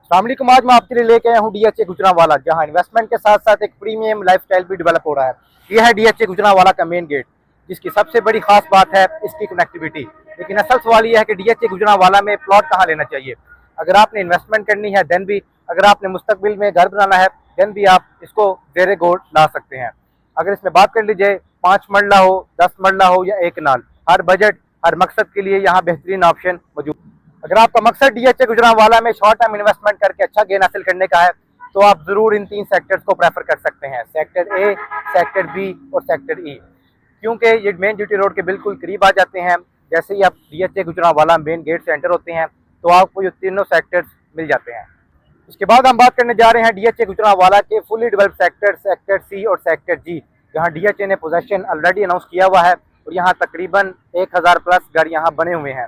अस्सलामुअलैकुम, आज मैं आपके लिए लेके आया हूँ डीएचए गुजरांवाला, जहाँ इन्वेस्टमेंट के साथ साथ एक प्रीमियम लाइफस्टाइल भी डेवलप हो रहा है। यह है डीएचए गुजरांवाला का मेन गेट, जिसकी सबसे बड़ी खास बात है इसकी कनेक्टिविटी। लेकिन असल सवाल यह है कि डीएचए गुजरांवाला में प्लॉट कहाँ लेना चाहिए। अगर आपने इन्वेस्टमेंट करनी है देन भी, अगर आपने मुस्तकबिल में घर बनाना है देन भी आप इसको जेरे गोल्ड ला सकते हैं। अगर इसमें बात कर लीजिए 5 मरला हो, 10 मरला हो या एक नाल, हर बजट हर मकसद के लिए यहाँ बेहतरीन ऑप्शन मौजूद। अगर आपका मकसद डीएचए गुजरांवाला में शॉर्ट टर्म इन्वेस्टमेंट करके अच्छा गेन हासिल करने का है तो आप जरूर इन 3 सेक्टर्स को प्रेफर कर सकते हैं, सेक्टर ए, सेक्टर बी और सेक्टर ई, क्योंकि ये मेन जीटी रोड के बिल्कुल करीब आ जाते हैं। जैसे ही आप डीएचए गुजरांवाला मेन गेट से एंटर होते हैं तो आपको ये तीनों सेक्टर्स मिल जाते हैं। इसके बाद हम बात करने जा रहे हैं डीएचए गुजरांवाला के fully developed sector, sector C और सेक्टर जी, जहां डीएचए ने पोजेशन ऑलरेडी अनाउंस किया हुआ है और यहां तकरीबन 1000 प्लस घर यहां बने हुए हैं।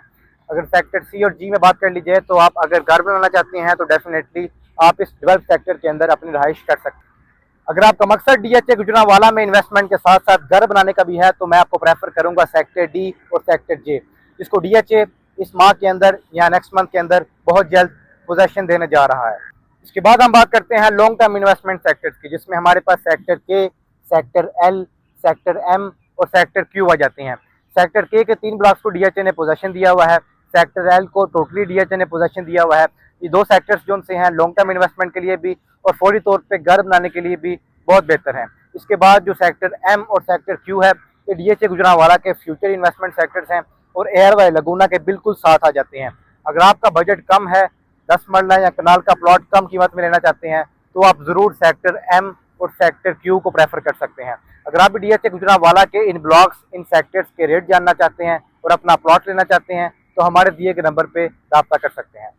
अगर सेक्टर सी और जी में बात कर लीजिए तो आप अगर घर बनाना चाहते हैं तो डेफिनेटली आप इस डेवलप सेक्टर के अंदर अपनी रहाइश कर सकते हैं। अगर आपका मकसद डीएचए गुजरांवाला में इन्वेस्टमेंट के साथ साथ घर बनाने का भी है तो मैं आपको प्रेफर करूंगा सेक्टर डी और सेक्टर जे, जिसको डीएचए इस माह के अंदर या नेक्स्ट मंथ के अंदर बहुत जल्द पोजेशन देने जा रहा है। इसके बाद हम बात करते हैं लॉन्ग टर्म इन्वेस्टमेंट सेक्टर्स की, जिसमें हमारे पास सेक्टर के, सेक्टर एल, सेक्टर एम और सेक्टर क्यू आ जाते हैं। सेक्टर के 3 ब्लॉक्स को डीएचए ने पोजेशन दिया हुआ है, सेक्टर एल को टोटली डीएचए ने पोजेशन दिया हुआ है। ये 2 सेक्टर्स जो से हैं लॉन्ग टर्म इन्वेस्टमेंट के लिए भी और फौरी तौर पे घर बनाने के लिए भी बहुत बेहतर है। इसके बाद जो सेक्टर एम और सेक्टर क्यू है, ये डीएचए गुजरांवाला के फ्यूचर इन्वेस्टमेंट सेक्टर्स हैं और एयरवे लगूना के बिल्कुल साथ आ जाते हैं। अगर आपका बजट कम है, 10 मरला या कनाल का प्लॉट कम कीमत में लेना चाहते हैं तो आप जरूर सेक्टर एम और सेक्टर क्यू को प्रेफर कर सकते हैं। अगर आप डीएचए गुजरांवाला के इन ब्लॉक्स, इन सेक्टर्स के रेट जानना चाहते हैं और अपना प्लॉट लेना चाहते हैं तो हमारे दिए गए नंबर पे रब्ता कर सकते हैं।